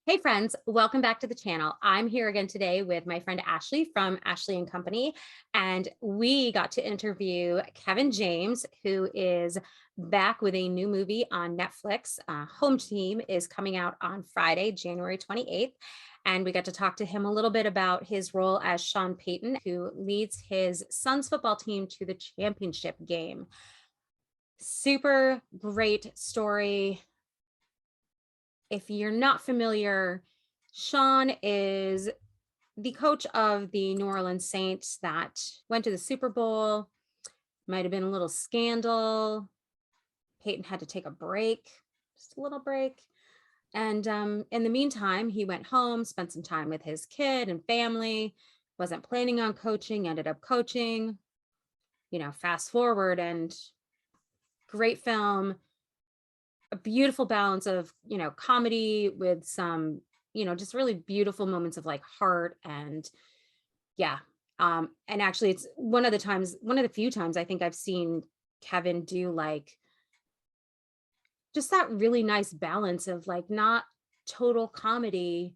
Hey friends, welcome back to the channel. I'm here again today with my friend Ashley from Ashley and Company, and we got to interview Kevin James, who is back with a new movie on Netflix. Home Team is coming out on Friday, January 28th, and we got to talk to him a little bit about his role as Sean Payton, who leads his son's football team to the championship game. Super great story. If you're not familiar, Sean is the coach of the New Orleans Saints that went to the Super Bowl. Might have been a little scandal. Peyton had to take a break, just a little break. And in the meantime, he went home, spent some time with his kid and family, wasn't planning on coaching, ended up coaching, fast forward, and great film. A beautiful balance of, comedy with some, just really beautiful moments of like heart and yeah. And actually it's one of the few times I think I've seen Kevin do like just that really nice balance of like not total comedy,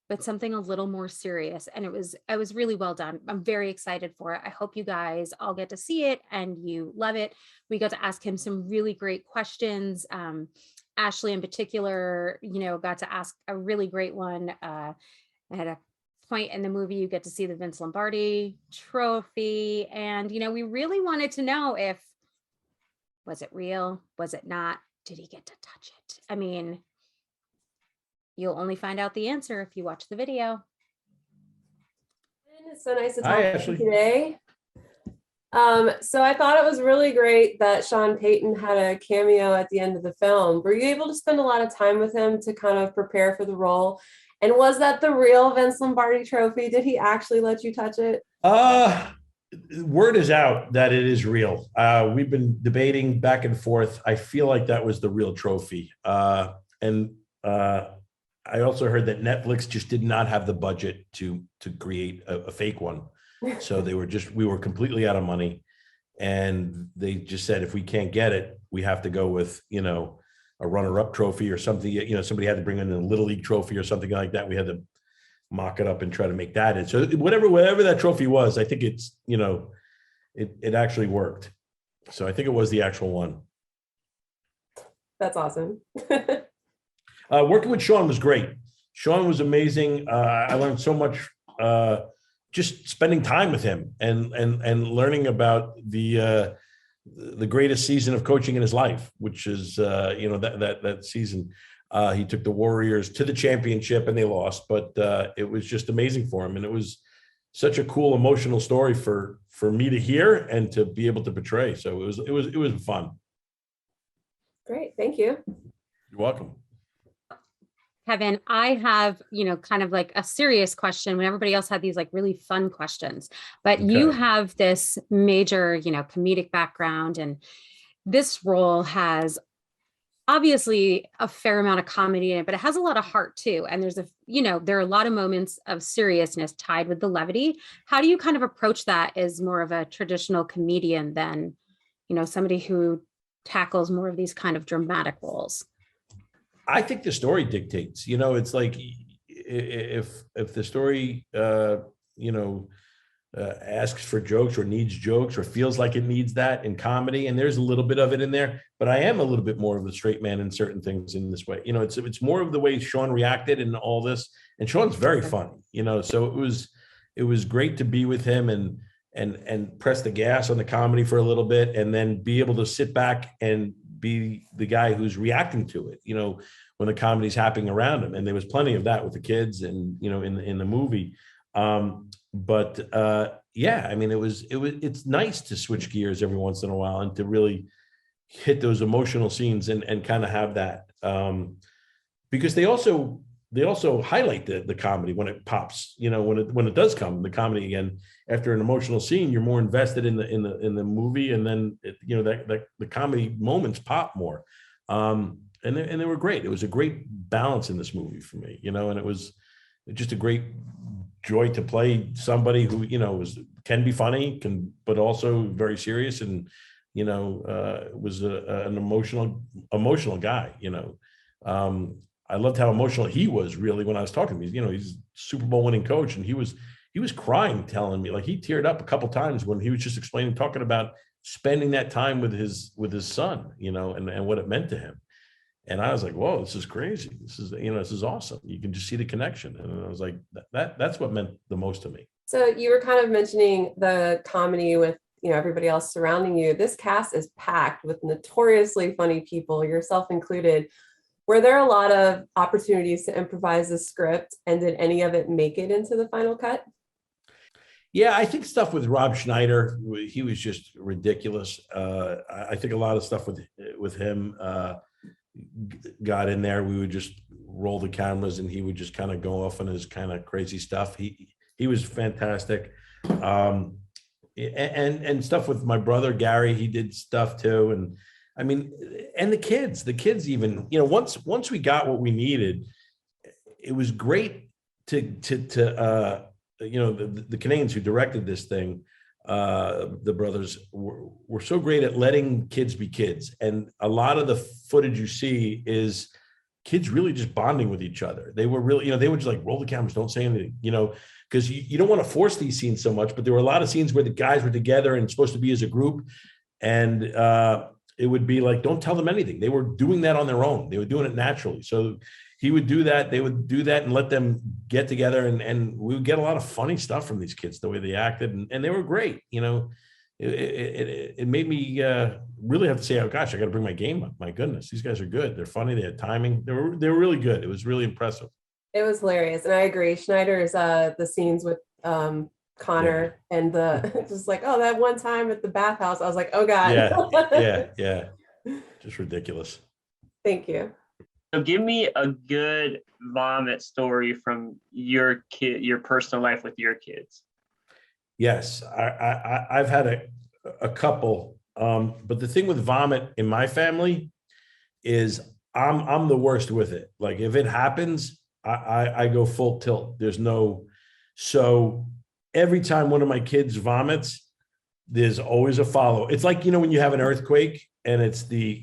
but something a little more serious. And it was really well done. I'm very excited for it. I hope you guys all get to see it and you love it. We got to ask him some really great questions. Ashley in particular, got to ask a really great one. At a point in the movie, you get to see the Vince Lombardi Trophy. And, we really wanted to know was it real? Was it not? Did he get to touch it? I mean, you'll only find out the answer if you watch the video. It's so nice to talk to you today. So I thought it was really great that Sean Payton had a cameo at the end of the film. Were you able to spend a lot of time with him to kind of prepare for the role? And was that the real Vince Lombardi Trophy? Did he actually let you touch it? Word is out that it is real. We've been debating back and forth. I feel like that was the real trophy. I also heard that Netflix just did not have the budget to create a fake one. So we were completely out of money. And they just said, if we can't get it, we have to go with, a runner-up trophy or something. Somebody had to bring in a Little League trophy or something like that. We had to mock it up and try to make that in. So whatever that trophy was, I think it's, it actually worked. So I think it was the actual one. That's awesome. Working with Sean was great. Sean was amazing. I learned so much just spending time with him and learning about the greatest season of coaching in his life, which is that season. He took the Warriors to the championship and they lost, but it was just amazing for him, and it was such a cool emotional story for me to hear and to be able to portray. So it was fun. Great, thank you. You're welcome. Kevin, I have, kind of like a serious question when everybody else had these like really fun questions, but okay. You have this major, comedic background, and this role has obviously a fair amount of comedy in it, but it has a lot of heart too. And there's there are a lot of moments of seriousness tied with the levity. How do you kind of approach that as more of a traditional comedian than, somebody who tackles more of these kind of dramatic roles? I think the story dictates, it's like if the story, asks for jokes or needs jokes or feels like it needs that in comedy, and there's a little bit of it in there, but I am a little bit more of the straight man in certain things in this way. It's more of the way Sean reacted in all this, and Sean's very funny, so it was great to be with him and press the gas on the comedy for a little bit, and then be able to sit back and be the guy who's reacting to it, when the comedy's happening around him. And there was plenty of that with the kids and, in the movie. It's nice to switch gears every once in a while and to really hit those emotional scenes and kind of have that, because they also highlight the comedy when it pops, when it does come, the comedy again. After an emotional scene, you're more invested in the movie, and then the comedy moments pop more. And they were great. It was a great balance in this movie for me, and it was just a great joy to play somebody who, can be funny, but also very serious, and, was an emotional guy, I loved how emotional he was really when I was talking to him. He's a Super Bowl winning coach, and he was crying, telling me, like, he teared up a couple times when he was just talking about spending that time with his son, and what it meant to him. And I was like, whoa, this is crazy. This is awesome. You can just see the connection. And I was like, that's what meant the most to me. So you were kind of mentioning the comedy with, everybody else surrounding you. This cast is packed with notoriously funny people, yourself included. Were there a lot of opportunities to improvise the script, and did any of it make it into the final cut? Yeah, I think stuff with Rob Schneider, he was just ridiculous. I think a lot of stuff with him got in there. We would just roll the cameras, and he would just kind of go off on his kind of crazy stuff. He was fantastic. And stuff with my brother Gary, he did stuff too. And I mean, and the kids even, once we got what we needed, it was great to the Canadians who directed this thing, the brothers were so great at letting kids be kids. And a lot of the footage you see is kids really just bonding with each other. They were really, they would just like roll the cameras, don't say anything, because you don't want to force these scenes so much, but there were a lot of scenes where the guys were together and supposed to be as a group. And it would be like, don't tell them anything. They were doing that on their own. They were doing it naturally. So he would do that. They would do that and let them get together. And we would get a lot of funny stuff from these kids, the way they acted. And they were great. It made me really have to say, oh gosh, I got to bring my game up. My goodness, these guys are good. They're funny. They had timing. They were really good. It was really impressive. It was hilarious. And I agree. Schneider's the scenes with Connor and just like, oh, that one time at the bathhouse, I was like, oh God. Yeah. Just ridiculous. Thank you. So give me a good vomit story from your personal life with your kids. Yes, I've had a couple, but the thing with vomit in my family is I'm the worst with it. Like if it happens, I go full tilt. So every time one of my kids vomits, there's always a follow. It's like, when you have an earthquake and it's the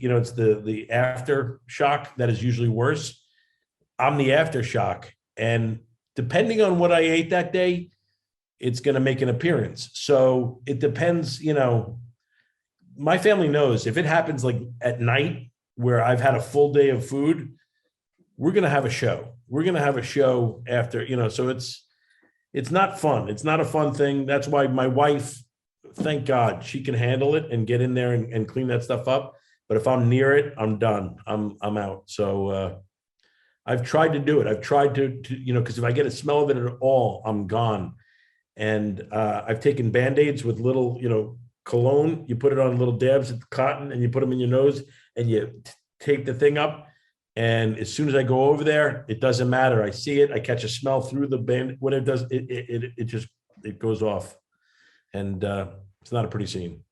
aftershock that is usually worse. I'm the aftershock. And depending on what I ate that day, it's going to make an appearance. So it depends, my family knows if it happens like at night where I've had a full day of food, we're going to have a show. We're going to have a show after, so it's not fun. It's not a fun thing. That's why my wife, thank God, she can handle it and get in there and clean that stuff up. But if I'm near it, I'm done. I'm out. So I've tried to do it. I've tried to because if I get a smell of it at all, I'm gone. And I've taken Band-Aids with little, cologne. You put it on little dabs of cotton and you put them in your nose and you tape the thing up. And as soon as I go over there, it doesn't matter. I see it. I catch a smell through the band. When it does, it goes off. And it's not a pretty scene.